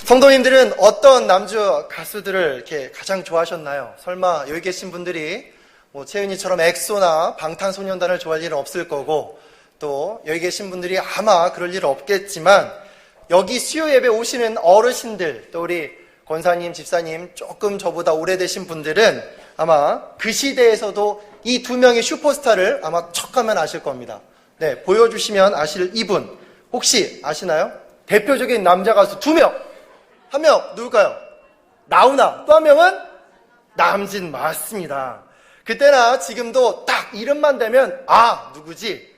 성도님들은 어떤 남주 가수들을 이렇게 가장 좋아하셨나요? 설마 여기 계신 분들이 채은이처럼 엑소나 방탄소년단을 좋아할 일은 없을 거고, 또 여기 계신 분들이 아마 그럴 일은 없겠지만, 여기 수요 예배 오시는 어르신들, 또 우리 권사님, 집사님 조금 저보다 오래되신 분들은 아마 그 시대에서도 이 두 명의 슈퍼스타를 아마 척하면 아실 겁니다. 네, 보여주시면 아실 이분 혹시 아시나요? 대표적인 남자 가수 두 명. 한 명 누굴까요? 나훈아. 또 한 명은 남진. 맞습니다. 그때나 지금도 딱 이름만 대면 누구지?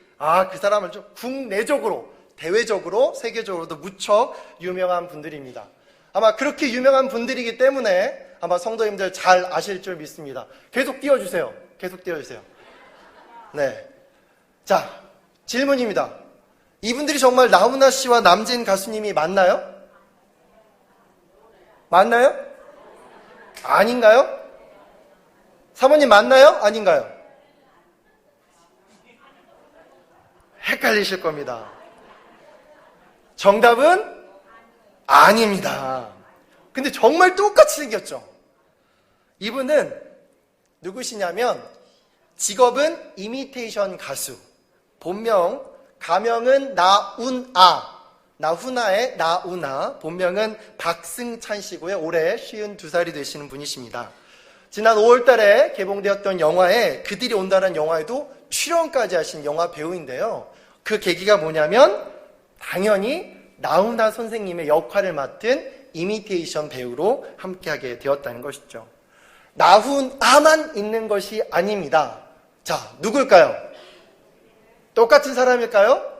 그 사람은 좀 국내적으로, 대외적으로, 세계적으로도 무척 유명한 분들입니다. 아마 그렇게 유명한 분들이기 때문에 아마 성도님들 잘 아실 줄 믿습니다. 계속 띄워주세요. 계속 띄워주세요. 네. 자, 질문입니다. 이분들이 정말 나훈아 씨와 남진 가수님이 맞나요? 맞나요? 아닌가요? 사모님 맞나요? 아닌가요? 헷갈리실 겁니다. 정답은 아닙니다. 근데 정말 똑같이 생겼죠? 이분은 누구시냐면 직업은 이미테이션 가수, 본명, 가명은 나훈아의 나훈아, 본명은 박승찬 씨고요. 올해 52살이 되시는 분이십니다. 지난 5월달에 개봉되었던 영화에 그들이 온다는 영화에도 출연까지 하신 영화 배우인데요. 그 계기가 뭐냐면 당연히 나훈아 선생님의 역할을 맡은 이미테이션 배우로 함께하게 되었다는 것이죠. 나훈아만 있는 것이 아닙니다. 자, 누굴까요? 똑같은 사람일까요?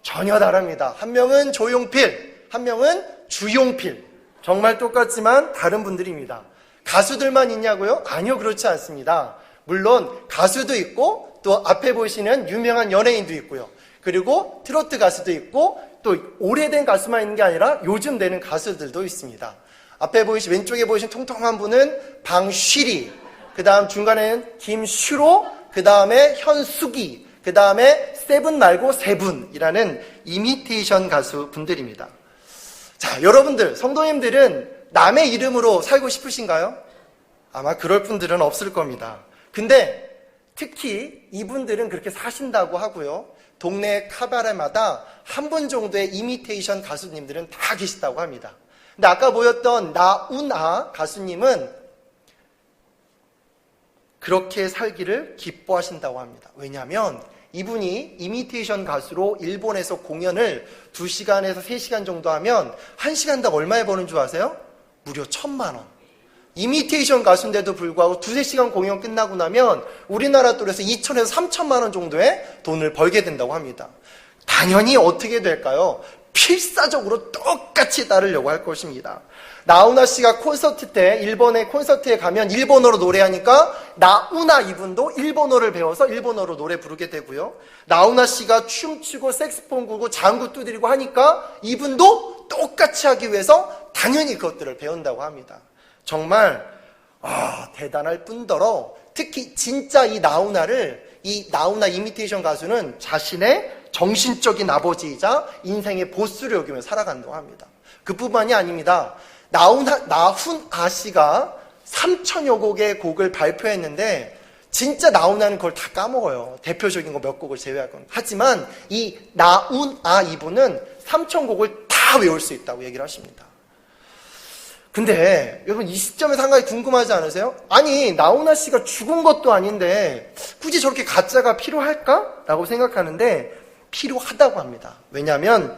전혀 다릅니다. 한 명은 조용필, 한 명은 주용필. 정말 똑같지만 다른 분들입니다. 가수들만 있냐고요? 아니요, 그렇지 않습니다. 물론 가수도 있고 또 앞에 보시는 유명한 연예인도 있고요. 그리고 트로트 가수도 있고 또 오래된 가수만 있는 게 아니라 요즘 되는 가수들도 있습니다. 앞에 왼쪽에 보이신 통통한 분은 방쉬리, 그 다음 중간에는 김슈로, 그 다음에 현숙이, 그 다음에 세븐 말고 세븐이라는 이미테이션 가수 분들입니다. 자, 여러분들, 성도님들은 남의 이름으로 살고 싶으신가요? 아마 그럴 분들은 없을 겁니다. 근데 특히 이분들은 그렇게 사신다고 하고요. 동네 카바레마다 한 분 정도의 이미테이션 가수님들은 다 계시다고 합니다. 근데 아까 보였던 나훈아 가수님은 그렇게 살기를 기뻐하신다고 합니다. 왜냐하면 이분이 이미테이션 가수로 일본에서 공연을 2시간에서 3시간 정도 하면 1시간당 얼마에 버는 줄 아세요? 무려 1,000만 원. 이미테이션 가수인데도 불구하고 2-3시간 공연 끝나고 나면 우리나라 돈에서 2,000에서 3,000만 원 정도의 돈을 벌게 된다고 합니다. 당연히 어떻게 될까요? 필사적으로 똑같이 따르려고 할 것입니다. 나훈아 씨가 콘서트 때 일본의 콘서트에 가면 일본어로 노래하니까 나훈아 이분도 일본어를 배워서 일본어로 노래 부르게 되고요. 나훈아 씨가 춤추고 색스폰 불고 장구 두드리고 하니까 이분도 똑같이 하기 위해서 당연히 그것들을 배운다고 합니다. 정말 대단할 뿐더러 특히 진짜 이 나훈아 이미테이션 가수는 자신의 정신적인 아버지이자 인생의 보스를 여기며 살아간다고 합니다. 그뿐만이 아닙니다. 나훈아 씨가 3,000여 곡의 곡을 발표했는데 진짜 나훈아는 그걸 다 까먹어요. 대표적인 거 몇 곡을 제외하고는. 하지만 이 나훈아 이분은 3,000곡을 다 외울 수 있다고 얘기를 하십니다. 근데 여러분 이 시점에서 한 가지 궁금하지 않으세요? 아니 나훈아 씨가 죽은 것도 아닌데 굳이 저렇게 가짜가 필요할까? 라고 생각하는데 필요하다고 합니다. 왜냐하면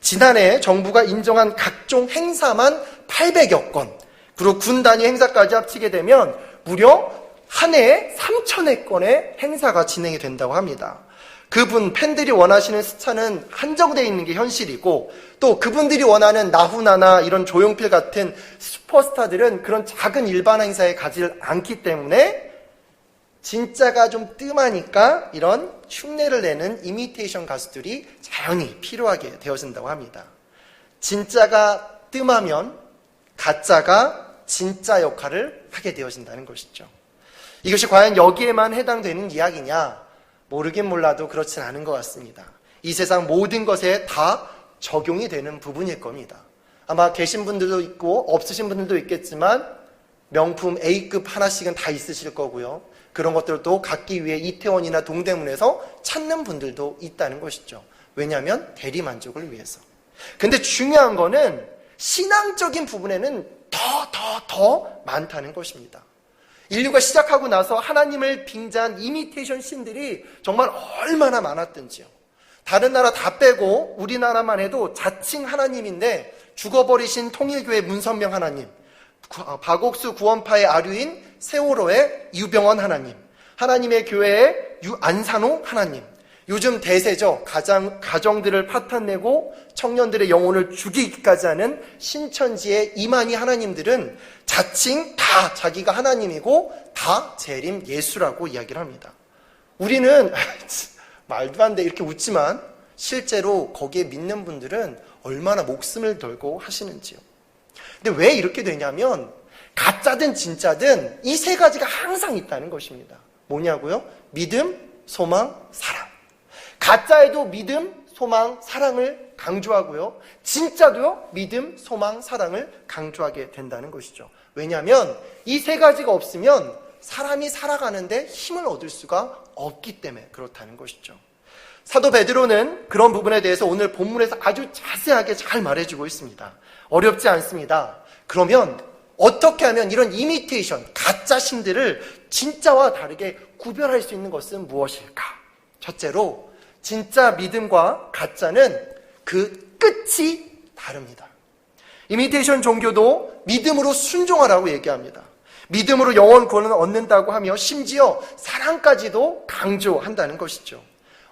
지난해 정부가 인정한 각종 행사만 800여 건, 그리고 군 단위 행사까지 합치게 되면 무려 한 해에 3,000여 건의 행사가 진행이 된다고 합니다. 그분 팬들이 원하시는 숫자는 한정되어 있는 게 현실이고 또 그분들이 원하는 나훈아나 이런 조용필 같은 슈퍼스타들은 그런 작은 일반 행사에 가지를 않기 때문에 진짜가 좀 뜸하니까 이런 흉내를 내는 이미테이션 가수들이 자연히 필요하게 되어진다고 합니다. 진짜가 뜸하면 가짜가 진짜 역할을 하게 되어진다는 것이죠. 이것이 과연 여기에만 해당되는 이야기냐? 모르긴 몰라도 그렇진 않은 것 같습니다. 이 세상 모든 것에 다 적용이 되는 부분일 겁니다. 아마 계신 분들도 있고 없으신 분들도 있겠지만 명품 A급 하나씩은 다 있으실 거고요. 그런 것들도 갖기 위해 이태원이나 동대문에서 찾는 분들도 있다는 것이죠. 왜냐하면 대리만족을 위해서. 근데 중요한 거는 신앙적인 부분에는 더 많다는 것입니다. 인류가 시작하고 나서 하나님을 빙자한 이미테이션 신들이 정말 얼마나 많았던지요. 다른 나라 다 빼고 우리나라만 해도 자칭 하나님인데 죽어버리신 통일교회 문선명 하나님, 박옥수 구원파의 아류인 세월호의 유병원 하나님, 하나님의 교회의 안산호 하나님, 요즘 대세죠. 가정들을 파탄내고 청년들의 영혼을 죽이기까지 하는 신천지의 이만희 하나님들은 자칭 다 자기가 하나님이고 다 재림 예수라고 이야기를 합니다. 우리는 말도 안 돼 이렇게 웃지만 실제로 거기에 믿는 분들은 얼마나 목숨을 걸고 하시는지요. 근데 왜 이렇게 되냐면 가짜든 진짜든 이 세 가지가 항상 있다는 것입니다. 뭐냐고요? 믿음, 소망, 사랑. 가짜에도 믿음, 소망, 사랑을 강조하고요. 진짜도요, 믿음, 소망, 사랑을 강조하게 된다는 것이죠. 왜냐하면 이 세 가지가 없으면 사람이 살아가는데 힘을 얻을 수가 없기 때문에 그렇다는 것이죠. 사도 베드로는 그런 부분에 대해서 오늘 본문에서 아주 자세하게 잘 말해주고 있습니다. 어렵지 않습니다. 그러면 어떻게 하면 이런 이미테이션, 가짜 신들을 진짜와 다르게 구별할 수 있는 것은 무엇일까? 첫째로 진짜 믿음과 가짜는 그 끝이 다릅니다. 이미테이션 종교도 믿음으로 순종하라고 얘기합니다. 믿음으로 영원 구원을 얻는다고 하며 심지어 사랑까지도 강조한다는 것이죠.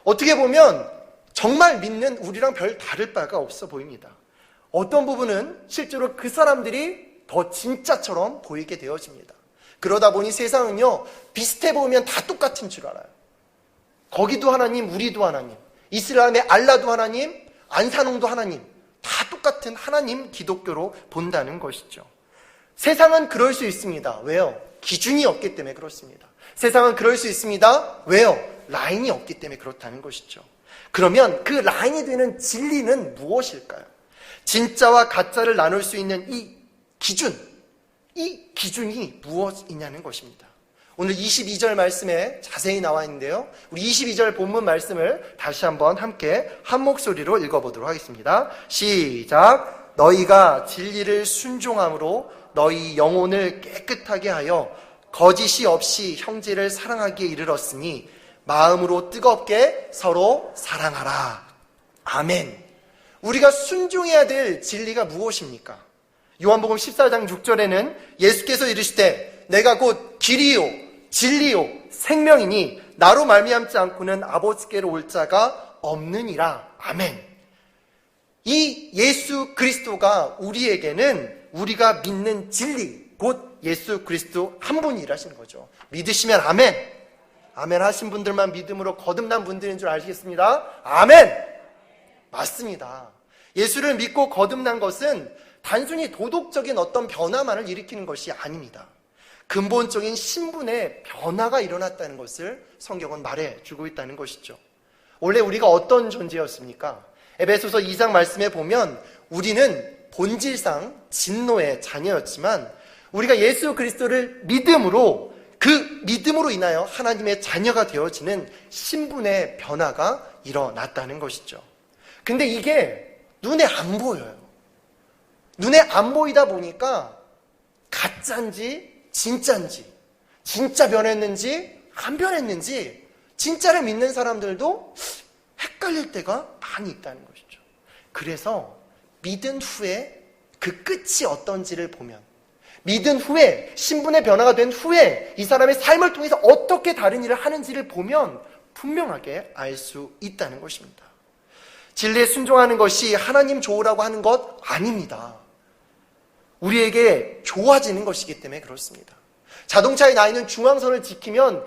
어떻게 보면 정말 믿는 우리랑 별 다를 바가 없어 보입니다. 어떤 부분은 실제로 그 사람들이 더 진짜처럼 보이게 되어집니다. 그러다 보니 세상은요, 비슷해 보이면 다 똑같은 줄 알아요. 거기도 하나님, 우리도 하나님, 이슬람의 알라도 하나님, 안산홍도 하나님, 다 똑같은 하나님 기독교로 본다는 것이죠. 세상은 그럴 수 있습니다. 왜요? 기준이 없기 때문에 그렇습니다. 세상은 그럴 수 있습니다. 왜요? 라인이 없기 때문에 그렇다는 것이죠. 그러면 그 라인이 되는 진리는 무엇일까요? 진짜와 가짜를 나눌 수 있는 이 기준이 무엇이냐는 것입니다. 오늘 22절 말씀에 자세히 나와 있는데요. 우리 22절 본문 말씀을 다시 한번 함께 한 목소리로 읽어보도록 하겠습니다. 시작. 너희가 진리를 순종함으로 너희 영혼을 깨끗하게 하여 거짓이 없이 형제를 사랑하기에 이르렀으니 마음으로 뜨겁게 서로 사랑하라. 아멘. 우리가 순종해야 될 진리가 무엇입니까? 요한복음 14장 6절에는 예수께서 이르시되 내가 곧 길이요 진리요 생명이니 나로 말미암지 않고는 아버지께로 올 자가 없느니라. 아멘. 이 예수 그리스도가 우리에게는 우리가 믿는 진리, 곧 예수 그리스도 한 분이 일하시는 거죠. 믿으시면 아멘. 아멘 하신 분들만 믿음으로 거듭난 분들인 줄 아시겠습니다. 아멘. 맞습니다. 예수를 믿고 거듭난 것은 단순히 도덕적인 어떤 변화만을 일으키는 것이 아닙니다. 근본적인 신분의 변화가 일어났다는 것을 성경은 말해주고 있다는 것이죠. 원래 우리가 어떤 존재였습니까? 에베소서 2장 말씀에 보면 우리는 본질상 진노의 자녀였지만 우리가 예수 그리스도를 믿음으로 그 믿음으로 인하여 하나님의 자녀가 되어지는 신분의 변화가 일어났다는 것이죠. 근데 이게 눈에 안 보여요. 눈에 안 보이다 보니까 가짜인지 진짜인지, 진짜 변했는지 안 변했는지 진짜를 믿는 사람들도 헷갈릴 때가 많이 있다는 것이죠. 그래서 믿은 후에 그 끝이 어떤지를 보면, 믿은 후에 신분의 변화가 된 후에 이 사람의 삶을 통해서 어떻게 다른 일을 하는지를 보면 분명하게 알 수 있다는 것입니다. 진리에 순종하는 것이 하나님 좋으라고 하는 것 아닙니다. 우리에게 좋아지는 것이기 때문에 그렇습니다. 자동차에 나 있는 중앙선을 지키면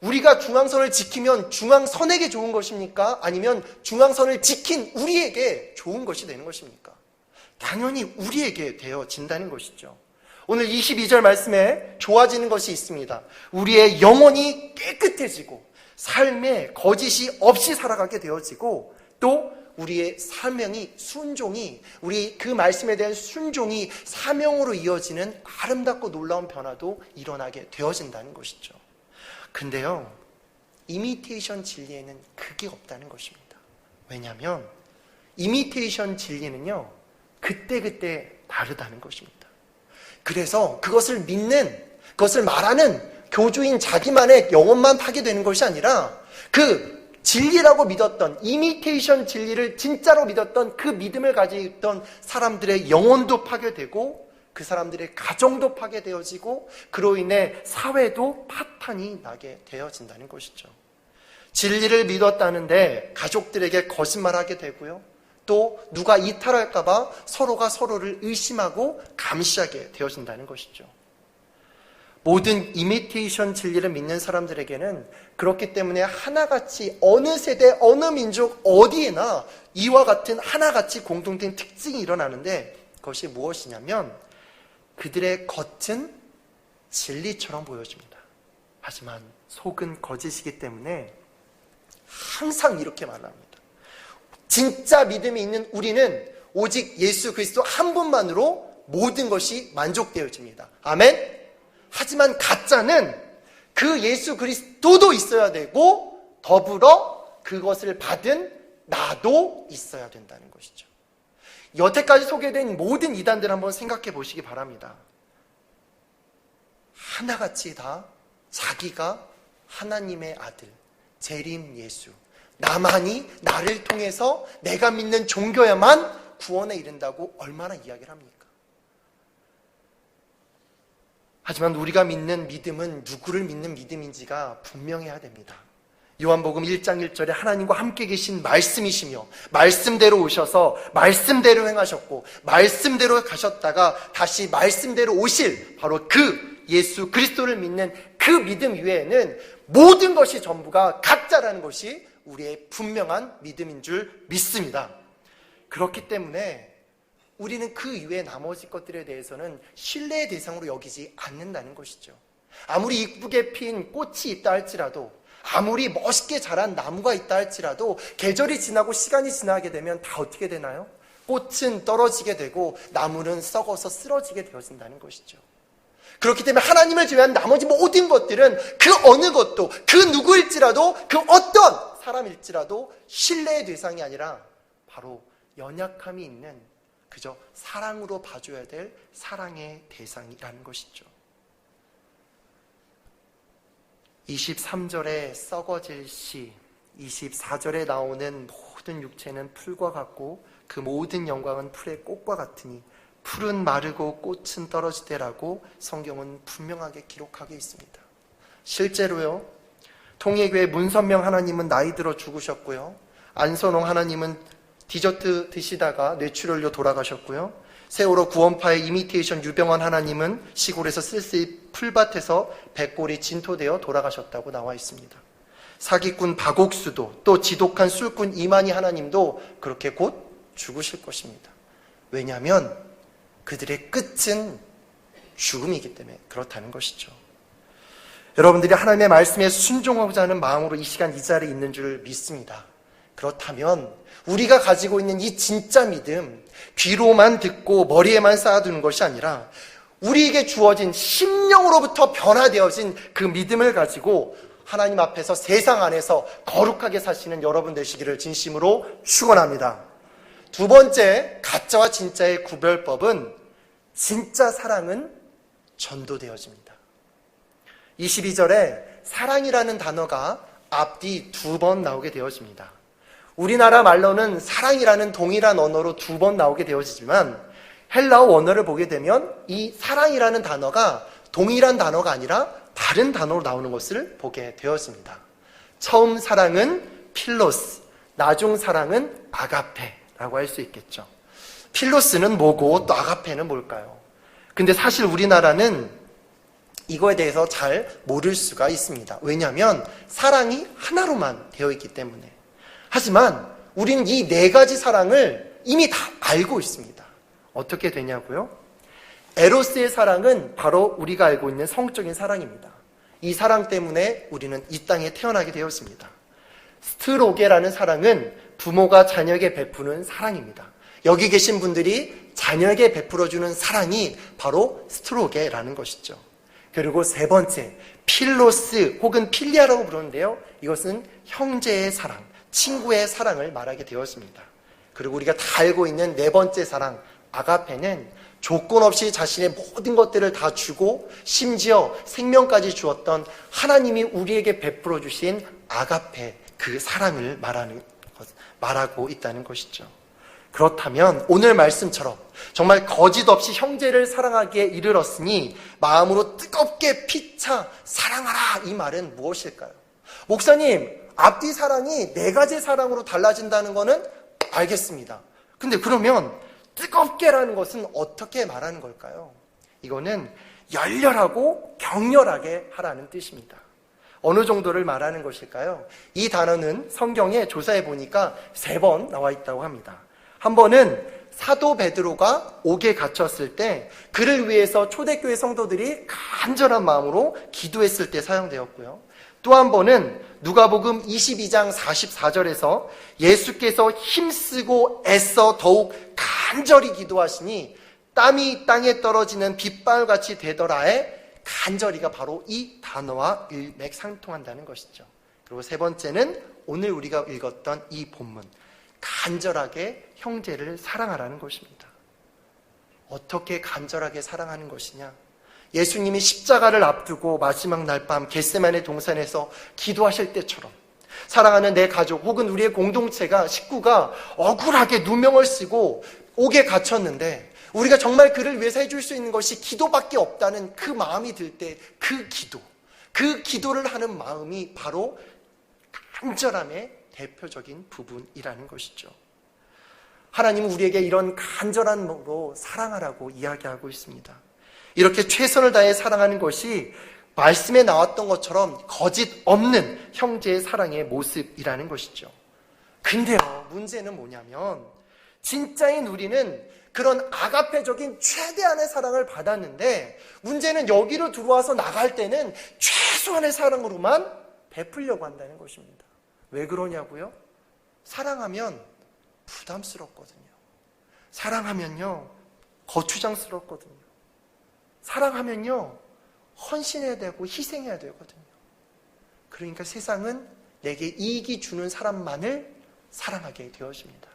우리가 중앙선을 지키면 중앙선에게 좋은 것입니까? 아니면 중앙선을 지킨 우리에게 좋은 것이 되는 것입니까? 당연히 우리에게 되어진다는 것이죠. 오늘 22절 말씀에 좋아지는 것이 있습니다. 우리의 영혼이 깨끗해지고 삶에 거짓이 없이 살아가게 되어지고 또 우리의 사명이, 순종이, 우리 그 말씀에 대한 순종이 사명으로 이어지는 아름답고 놀라운 변화도 일어나게 되어진다는 것이죠. 근데요, 이미테이션 진리에는 그게 없다는 것입니다. 왜냐하면 이미테이션 진리는요, 그때그때 다르다는 것입니다. 그래서 그것을 믿는, 그것을 말하는 교주인 자기만의 영혼만 파괴되는 것이 아니라 그 진리라고 믿었던, 이미테이션 진리를 진짜로 믿었던 그 믿음을 가지고 있던 사람들의 영혼도 파괴되고 그 사람들의 가정도 파괴되어지고 그로 인해 사회도 파탄이 나게 되어진다는 것이죠. 진리를 믿었다는데 가족들에게 거짓말하게 되고요. 또 누가 이탈할까 봐 서로가 서로를 의심하고 감시하게 되어진다는 것이죠. 모든 이미테이션 진리를 믿는 사람들에게는 그렇기 때문에 하나같이 어느 세대, 어느 민족, 어디에나 이와 같은 하나같이 공통된 특징이 일어나는데 그것이 무엇이냐면 그들의 겉은 진리처럼 보여집니다. 하지만 속은 거짓이기 때문에 항상 이렇게 말합니다. 진짜 믿음이 있는 우리는 오직 예수 그리스도 한 분만으로 모든 것이 만족되어집니다. 아멘? 하지만 가짜는 그 예수 그리스도도 있어야 되고 더불어 그것을 받은 나도 있어야 된다는 것이죠. 여태까지 소개된 모든 이단들 한번 생각해 보시기 바랍니다. 하나같이 다 자기가 하나님의 아들, 재림 예수, 나만이 나를 통해서 내가 믿는 종교야만 구원에 이른다고 얼마나 이야기를 합니까? 하지만 우리가 믿는 믿음은 누구를 믿는 믿음인지가 분명해야 됩니다. 요한복음 1장 1절에 하나님과 함께 계신 말씀이시며 말씀대로 오셔서 말씀대로 행하셨고 말씀대로 가셨다가 다시 말씀대로 오실 바로 그 예수 그리스도를 믿는 그 믿음 위에는 모든 것이 전부가 가짜라는 것이 우리의 분명한 믿음인 줄 믿습니다. 그렇기 때문에 우리는 그 이외의 나머지 것들에 대해서는 신뢰의 대상으로 여기지 않는다는 것이죠. 아무리 이쁘게 핀 꽃이 있다 할지라도 아무리 멋있게 자란 나무가 있다 할지라도 계절이 지나고 시간이 지나게 되면 다 어떻게 되나요? 꽃은 떨어지게 되고 나무는 썩어서 쓰러지게 되어진다는 것이죠. 그렇기 때문에 하나님을 제외한 나머지 모든 것들은 그 어느 것도 그 누구일지라도 그 어떤 사람일지라도 신뢰의 대상이 아니라 바로 연약함이 있는 그저 사랑으로 봐줘야 될 사랑의 대상이라는 것이죠. 23절에 썩어질 씨, 24절에 나오는 모든 육체는 풀과 같고 그 모든 영광은 풀의 꽃과 같으니 풀은 마르고 꽃은 떨어지되라고 성경은 분명하게 기록하고 있습니다. 실제로요, 통일교회 문선명 하나님은 나이 들어 죽으셨고요, 안선홍 하나님은 디저트 드시다가 뇌출혈로 돌아가셨고요, 세월호 구원파의 이미테이션 유병원 하나님은 시골에서 쓸쓸히 풀밭에서 백골이 진토되어 돌아가셨다고 나와 있습니다. 사기꾼 박옥수도 또 지독한 술꾼 이만희 하나님도 그렇게 곧 죽으실 것입니다. 왜냐하면 그들의 끝은 죽음이기 때문에 그렇다는 것이죠. 여러분들이 하나님의 말씀에 순종하고자 하는 마음으로 이 시간 이 자리에 있는 줄 믿습니다. 그렇다면 우리가 가지고 있는 이 진짜 믿음, 귀로만 듣고 머리에만 쌓아두는 것이 아니라 우리에게 주어진 심령으로부터 변화되어진 그 믿음을 가지고 하나님 앞에서 세상 안에서 거룩하게 사시는 여러분 되시기를 진심으로 축원합니다. 두 번째, 가짜와 진짜의 구별법은 진짜 사랑은 전도되어집니다. 22절에 사랑이라는 단어가 앞뒤 2번 나오게 되어집니다. 우리나라 말로는 사랑이라는 동일한 언어로 2번 나오게 되어지지만 헬라어 원어를 보게 되면 이 사랑이라는 단어가 동일한 단어가 아니라 다른 단어로 나오는 것을 보게 되어집니다. 처음 사랑은 필로스, 나중 사랑은 아가페라고 할 수 있겠죠. 필로스는 뭐고 또 아가페는 뭘까요? 근데 사실 우리나라는 이거에 대해서 잘 모를 수가 있습니다. 왜냐하면 사랑이 하나로만 되어 있기 때문에. 하지만 우리는 이 4가지 사랑을 이미 다 알고 있습니다. 어떻게 되냐고요? 에로스의 사랑은 바로 우리가 알고 있는 성적인 사랑입니다. 이 사랑 때문에 우리는 이 땅에 태어나게 되었습니다. 스트로게라는 사랑은 부모가 자녀에게 베푸는 사랑입니다. 여기 계신 분들이 자녀에게 베풀어주는 사랑이 바로 스트로게라는 것이죠. 그리고 세 번째, 필로스 혹은 필리아라고 부르는데요. 이것은 형제의 사랑, 친구의 사랑을 말하게 되었습니다. 그리고 우리가 다 알고 있는 네 번째 사랑, 아가페는 조건 없이 자신의 모든 것들을 다 주고 심지어 생명까지 주었던 하나님이 우리에게 베풀어 주신 아가페, 그 사랑을 말하고 있다는 것이죠. 그렇다면 오늘 말씀처럼 정말 거짓 없이 형제를 사랑하기에 이르렀으니 마음으로 뜨겁게 피차 사랑하라, 이 말은 무엇일까요? 목사님, 앞뒤 사랑이 네 가지 사랑으로 달라진다는 것은 알겠습니다. 근데 그러면 뜨겁게라는 것은 어떻게 말하는 걸까요? 이거는 열렬하고 격렬하게 하라는 뜻입니다. 어느 정도를 말하는 것일까요? 이 단어는 성경에 조사해 보니까 3번 나와 있다고 합니다. 한 번은 사도 베드로가 옥에 갇혔을 때 그를 위해서 초대교회 성도들이 간절한 마음으로 기도했을 때 사용되었고요. 또 한 번은 누가복음 22장 44절에서 예수께서 힘쓰고 애써 더욱 간절히 기도하시니 땀이 땅에 떨어지는 빗방울같이 되더라에 간절히가 바로 이 단어와 일맥상통한다는 것이죠. 그리고 세 번째는 오늘 우리가 읽었던 이 본문, 간절하게 형제를 사랑하라는 것입니다. 어떻게 간절하게 사랑하는 것이냐? 예수님이 십자가를 앞두고 마지막 날 밤 겟세마네 동산에서 기도하실 때처럼 사랑하는 내 가족 혹은 우리의 공동체가, 식구가 억울하게 누명을 쓰고 옥에 갇혔는데 우리가 정말 그를 위해서 해줄 수 있는 것이 기도밖에 없다는 그 마음이 들 때 그 기도를 하는 마음이 바로 간절함의 대표적인 부분이라는 것이죠. 하나님은 우리에게 이런 간절한 마음으로 사랑하라고 이야기하고 있습니다. 이렇게 최선을 다해 사랑하는 것이 말씀에 나왔던 것처럼 거짓 없는 형제의 사랑의 모습이라는 것이죠. 근데요, 문제는 뭐냐면 진짜인 우리는 그런 아가페적인 최대한의 사랑을 받았는데 문제는 여기로 들어와서 나갈 때는 최소한의 사랑으로만 베풀려고 한다는 것입니다. 왜 그러냐고요? 사랑하면 부담스럽거든요. 사랑하면요, 거추장스럽거든요. 사랑하면요, 헌신해야 되고 희생해야 되거든요. 그러니까 세상은 내게 이익이 주는 사람만을 사랑하게 되어집니다.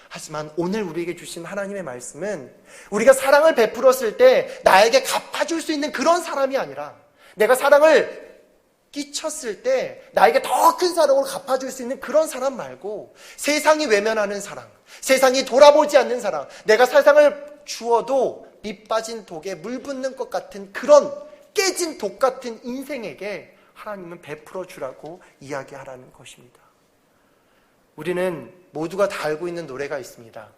하지만 오늘 우리에게 주신 하나님의 말씀은 우리가 사랑을 베풀었을 때 나에게 갚아줄 수 있는 그런 사람이 아니라 내가 사랑을 끼쳤을 때 나에게 더 큰 사랑으로 갚아줄 수 있는 그런 사람 말고 세상이 외면하는 사랑, 세상이 돌아보지 않는 사랑, 내가 세상을 주어도 밑 빠진 독에 물 붓는 것 같은 그런 깨진 독 같은 인생에게 하나님은 베풀어 주라고 이야기하라는 것입니다. 우리는 모두가 다 알고 있는 노래가 있습니다.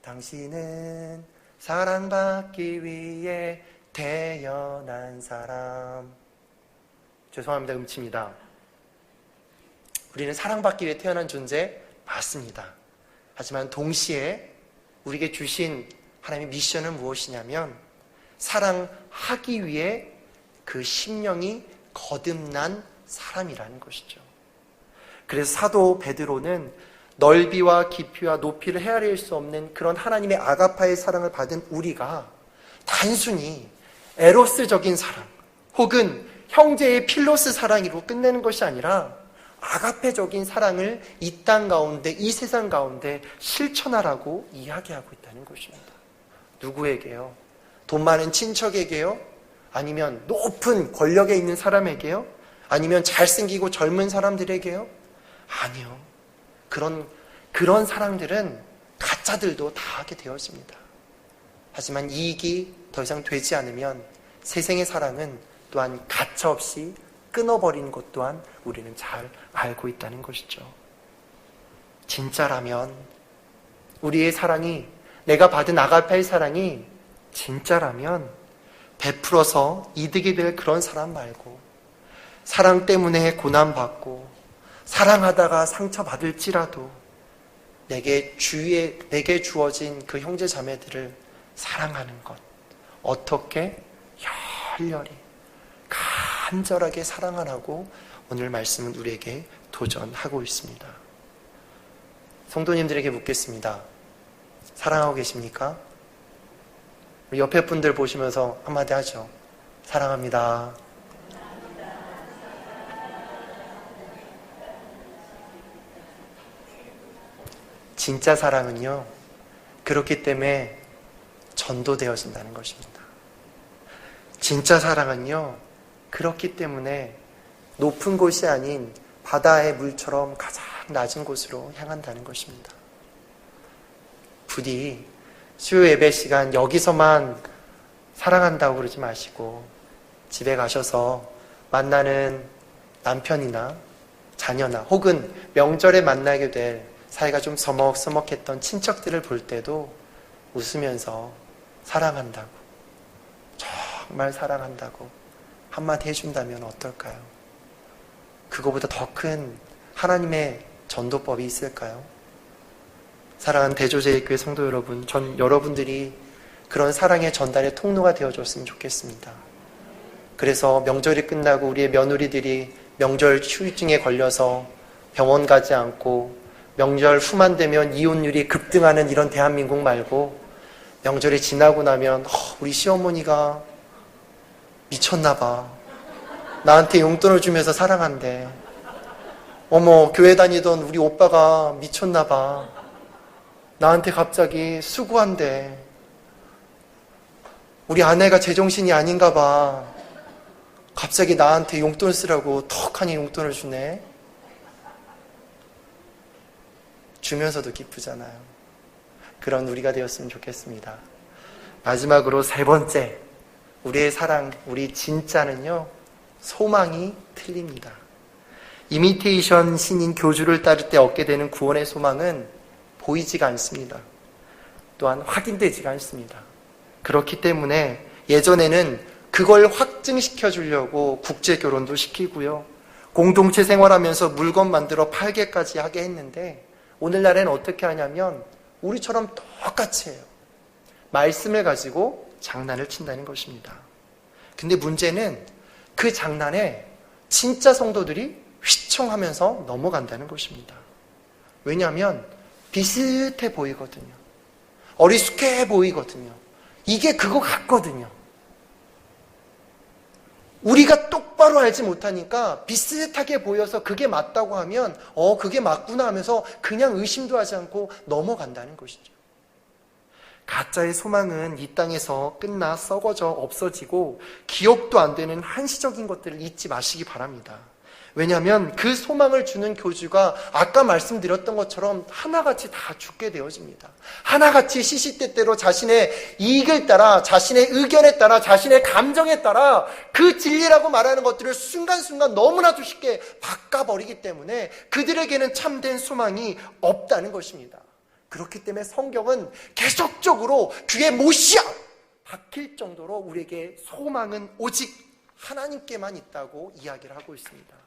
당신은 사랑받기 위해 태어난 사람. 죄송합니다, 음치입니다. 우리는 사랑받기 위해 태어난 존재 맞습니다. 하지만 동시에 우리에게 주신 하나님의 미션은 무엇이냐면 사랑하기 위해 그 심령이 거듭난 사람이라는 것이죠. 그래서 사도 베드로는 넓이와 깊이와 높이를 헤아릴 수 없는 그런 하나님의 아가파의 사랑을 받은 우리가 단순히 에로스적인 사랑 혹은 형제의 필로스 사랑으로 끝내는 것이 아니라 아가페적인 사랑을 이 땅 가운데, 이 세상 가운데 실천하라고 이야기하고 있다는 것입니다. 누구에게요? 돈 많은 친척에게요? 아니면 높은 권력에 있는 사람에게요? 아니면 잘생기고 젊은 사람들에게요? 아니요. 그런 사랑들은 가짜들도 다 하게 되었습니다. 하지만 이익이 더 이상 되지 않으면 세상의 사랑은 또한 가차 없이 끊어버리는 것 또한 우리는 잘 알고 있다는 것이죠. 진짜라면 우리의 사랑이, 내가 받은 아가페의 사랑이 진짜라면 베풀어서 이득이 될 그런 사람 말고 사랑 때문에 고난받고 사랑하다가 상처받을지라도 내게 주어진 그 형제 자매들을 사랑하는 것, 어떻게 열렬히 간절하게 사랑하라고 오늘 말씀은 우리에게 도전하고 있습니다. 성도님들에게 묻겠습니다. 사랑하고 계십니까? 우리 옆에 분들 보시면서 한마디 하죠. 사랑합니다. 진짜 사랑은요, 그렇기 때문에 전도되어진다는 것입니다. 진짜 사랑은요, 그렇기 때문에 높은 곳이 아닌 바다의 물처럼 가장 낮은 곳으로 향한다는 것입니다. 부디 수요 예배 시간 여기서만 사랑한다고 그러지 마시고 집에 가셔서 만나는 남편이나 자녀나 혹은 명절에 만나게 될 사이가 좀 서먹서먹했던 친척들을 볼 때도 웃으면서 사랑한다고, 정말 사랑한다고 한마디 해준다면 어떨까요? 그거보다 더 큰 하나님의 전도법이 있을까요? 사랑하는 대조제일교회 성도 여러분, 전 여러분들이 그런 사랑의 전달의 통로가 되어줬으면 좋겠습니다. 그래서 명절이 끝나고 우리의 며느리들이 명절 후유증에 걸려서 병원 가지 않고 명절 후만 되면 이혼율이 급등하는 이런 대한민국 말고 명절이 지나고 나면 우리 시어머니가 미쳤나 봐. 나한테 용돈을 주면서 사랑한대. 어머, 교회 다니던 우리 오빠가 미쳤나 봐. 나한테 갑자기 수고한대. 우리 아내가 제정신이 아닌가 봐. 갑자기 나한테 용돈 쓰라고 턱하니 용돈을 주네. 주면서도 기쁘잖아요. 그런 우리가 되었으면 좋겠습니다. 마지막으로 세 번째, 우리의 사랑, 우리 진짜는요, 소망이 틀립니다. 이미테이션 신인 교주를 따를 때 얻게 되는 구원의 소망은 보이지가 않습니다. 또한 확인되지가 않습니다. 그렇기 때문에 예전에는 그걸 확증시켜 주려고 국제 결혼도 시키고요, 공동체 생활하면서 물건 만들어 팔게까지 하게 했는데, 오늘날에는 어떻게 하냐면 우리처럼 똑같이 해요. 말씀을 가지고 장난을 친다는 것입니다. 근데 문제는 그 장난에 진짜 성도들이 휘청하면서 넘어간다는 것입니다. 왜냐하면 비슷해 보이거든요. 어리숙해 보이거든요. 이게 그거 같거든요. 우리가 똑바로 알지 못하니까 비슷하게 보여서 그게 맞다고 하면 그게 맞구나 하면서 그냥 의심도 하지 않고 넘어간다는 것이죠. 가짜의 소망은 이 땅에서 끝나 썩어져 없어지고 기억도 안 되는 한시적인 것들을 잊지 마시기 바랍니다. 왜냐하면 그 소망을 주는 교주가 아까 말씀드렸던 것처럼 하나같이 다 죽게 되어집니다. 하나같이 시시때때로 자신의 이익을 따라, 자신의 의견에 따라, 자신의 감정에 따라 그 진리라고 말하는 것들을 순간순간 너무나도 쉽게 바꿔버리기 때문에 그들에게는 참된 소망이 없다는 것입니다. 그렇기 때문에 성경은 계속적으로 귀에 못이야 박힐 정도로 우리에게 소망은 오직 하나님께만 있다고 이야기를 하고 있습니다.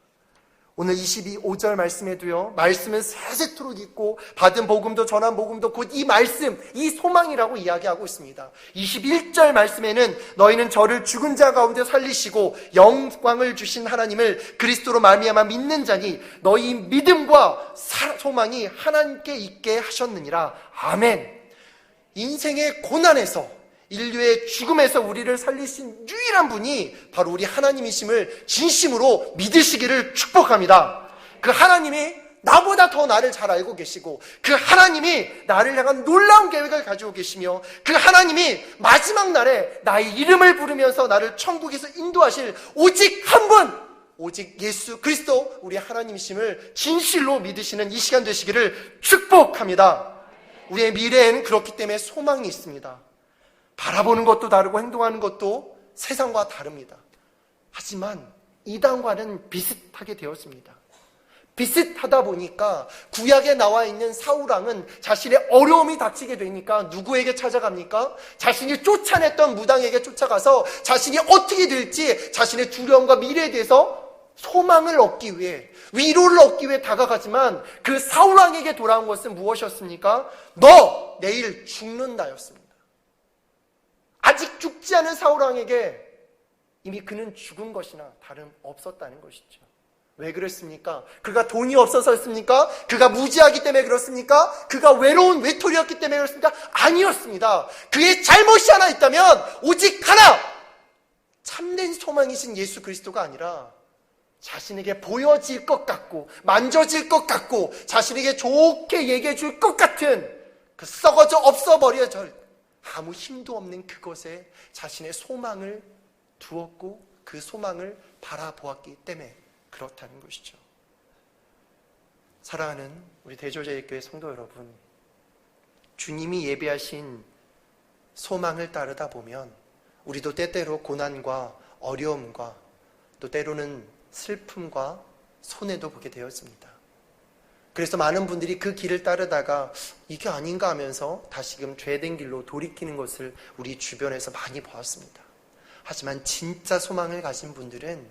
오늘 22절 말씀에도요, 말씀은 세세토록 있고 받은 복음도 전한 복음도 곧 이 말씀, 이 소망이라고 이야기하고 있습니다. 21절 말씀에는 너희는 저를 죽은 자 가운데 살리시고 영광을 주신 하나님을 그리스도로 말미암아 믿는 자니 너희 믿음과 소망이 하나님께 있게 하셨느니라. 아멘. 인생의 고난에서, 인류의 죽음에서 우리를 살리신 유일한 분이 바로 우리 하나님이심을 진심으로 믿으시기를 축복합니다. 그 하나님이 나보다 더 나를 잘 알고 계시고, 그 하나님이 나를 향한 놀라운 계획을 가지고 계시며, 그 하나님이 마지막 날에 나의 이름을 부르면서 나를 천국에서 인도하실 오직 한 분, 오직 예수 그리스도 우리 하나님이심을 진실로 믿으시는 이 시간 되시기를 축복합니다. 우리의 미래에는 그렇기 때문에 소망이 있습니다. 바라보는 것도 다르고 행동하는 것도 세상과 다릅니다. 하지만 이단과는 비슷하게 되었습니다. 비슷하다 보니까 구약에 나와 있는 사울왕은 자신의 어려움이 닥치게 되니까 누구에게 찾아갑니까? 자신이 쫓아냈던 무당에게 쫓아가서 자신이 어떻게 될지 자신의 두려움과 미래에 대해서 소망을 얻기 위해, 위로를 얻기 위해 다가가지만 그 사울왕에게 돌아온 것은 무엇이었습니까? 너 내일 죽는다였습니다. 아직 죽지 않은 사울왕에게 이미 그는 죽은 것이나 다름없었다는 것이죠. 왜 그랬습니까? 그가 돈이 없어서였습니까? 그가 무지하기 때문에 그렇습니까? 그가 외로운 외톨이였기 때문에 그렇습니까? 아니었습니다. 그의 잘못이 하나 있다면 오직 하나! 참된 소망이신 예수 그리스도가 아니라 자신에게 보여질 것 같고 만져질 것 같고 자신에게 좋게 얘기해 줄 것 같은 그 썩어져 없어버려져 아무 힘도 없는 그것에 자신의 소망을 두었고 그 소망을 바라보았기 때문에 그렇다는 것이죠. 사랑하는 우리 대조제일교회 성도 여러분, 주님이 예비하신 소망을 따르다 보면 우리도 때때로 고난과 어려움과 또 때로는 슬픔과 손해도 보게 되었습니다. 그래서 많은 분들이 그 길을 따르다가 이게 아닌가 하면서 다시금 죄된 길로 돌이키는 것을 우리 주변에서 많이 보았습니다. 하지만 진짜 소망을 가진 분들은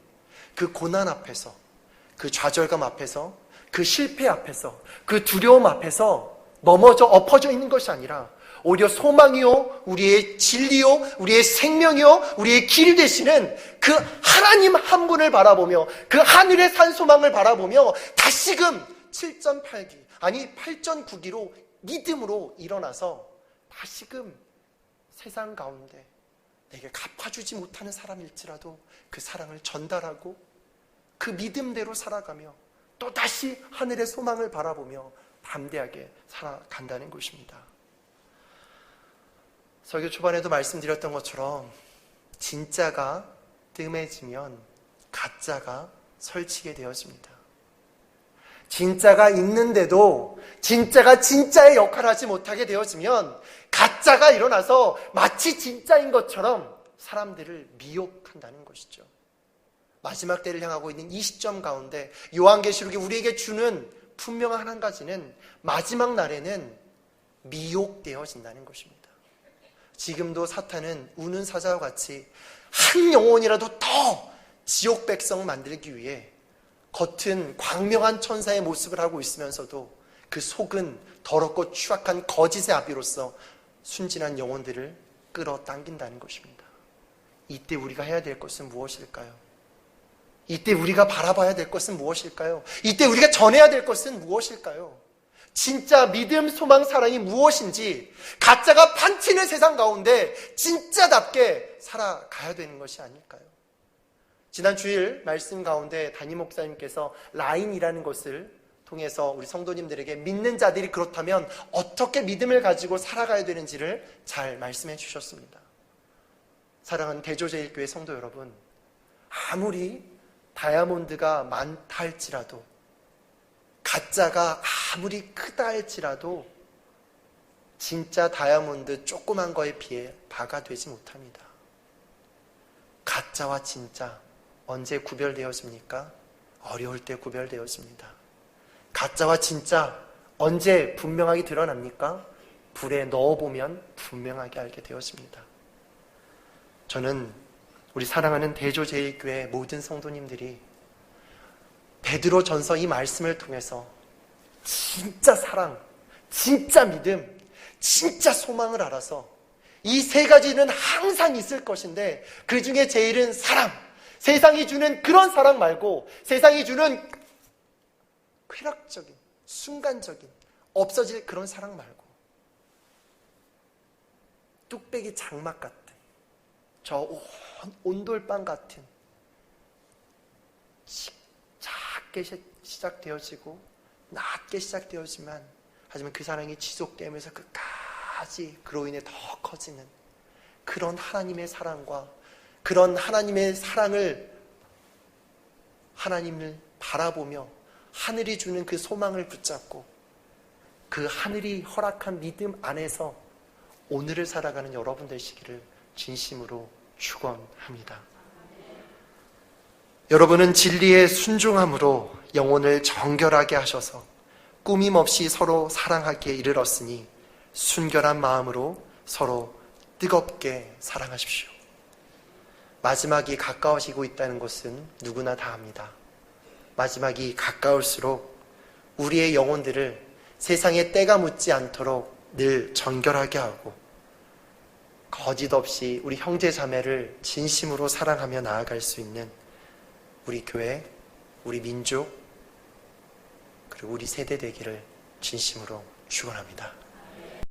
그 고난 앞에서, 그 좌절감 앞에서, 그 실패 앞에서, 그 두려움 앞에서 넘어져 엎어져 있는 것이 아니라 오히려 소망이요, 우리의 진리요, 우리의 생명이요, 우리의 길 되시는 그 하나님 한 분을 바라보며 그 하늘의 산 소망을 바라보며 다시금 7.8기, 아니 8.9기로 믿음으로 일어나서 다시금 세상 가운데 내게 갚아주지 못하는 사람일지라도 그 사랑을 전달하고 그 믿음대로 살아가며 또 다시 하늘의 소망을 바라보며 담대하게 살아간다는 것입니다. 설교 초반에도 말씀드렸던 것처럼 진짜가 뜸해지면 가짜가 설치게 되어집니다. 진짜가 있는데도 진짜가 진짜의 역할을 하지 못하게 되어지면 가짜가 일어나서 마치 진짜인 것처럼 사람들을 미혹한다는 것이죠. 마지막 때를 향하고 있는 이 시점 가운데 요한계시록이 우리에게 주는 분명한 한 가지는 마지막 날에는 미혹되어진다는 것입니다. 지금도 사탄은 우는 사자와 같이 한 영혼이라도 더 지옥 백성 만들기 위해 겉은 광명한 천사의 모습을 하고 있으면서도 그 속은 더럽고 추악한 거짓의 아비로서 순진한 영혼들을 끌어당긴다는 것입니다. 이때 우리가 해야 될 것은 무엇일까요? 이때 우리가 바라봐야 될 것은 무엇일까요? 이때 우리가 전해야 될 것은 무엇일까요? 진짜 믿음, 소망, 사랑이 무엇인지 가짜가 판치는 세상 가운데 진짜답게 살아가야 되는 것이 아닐까요? 지난 주일 말씀 가운데 담임 목사님께서 라인이라는 것을 통해서 우리 성도님들에게 믿는 자들이 그렇다면 어떻게 믿음을 가지고 살아가야 되는지를 잘 말씀해 주셨습니다. 사랑하는 대조제일교회 성도 여러분, 아무리 다이아몬드가 많다 할지라도 가짜가 아무리 크다 할지라도 진짜 다이아몬드 조그만 거에 비해 바가 되지 못합니다. 가짜와 진짜 언제 구별되어집니까? 어려울 때 구별되어집니다. 가짜와 진짜 언제 분명하게 드러납니까? 불에 넣어보면 분명하게 알게 되어집니다. 저는 우리 사랑하는 대조제일교회 모든 성도님들이 베드로 전서 이 말씀을 통해서 진짜 사랑, 진짜 믿음, 진짜 소망을 알아서 이 세 가지는 항상 있을 것인데 그 중에 제일은 사랑, 세상이 주는 그런 사랑 말고 세상이 주는 쾌락적인, 순간적인, 없어질 그런 사랑 말고 뚝배기 장막 같은 저 온돌방 같은 작게 시작되어지고 낮게 시작되어지만 하지만 그 사랑이 지속되면서 끝까지 그로 인해 더 커지는 그런 하나님의 사랑과 그런 하나님의 사랑을 하나님을 바라보며 하늘이 주는 그 소망을 붙잡고 그 하늘이 허락한 믿음 안에서 오늘을 살아가는 여러분 되시기를 진심으로 축원합니다. 여러분은 진리에 순종함으로 영혼을 정결하게 하셔서 꾸밈없이 서로 사랑하기에 이르렀으니 순결한 마음으로 서로 뜨겁게 사랑하십시오. 마지막이 가까워지고 있다는 것은 누구나 다 압니다. 마지막이 가까울수록 우리의 영혼들을 세상에 때가 묻지 않도록 늘 정결하게 하고 거짓 없이 우리 형제 자매를 진심으로 사랑하며 나아갈 수 있는 우리 교회 우리 민족, 그리고 우리 세대 되기를 진심으로 축원합니다.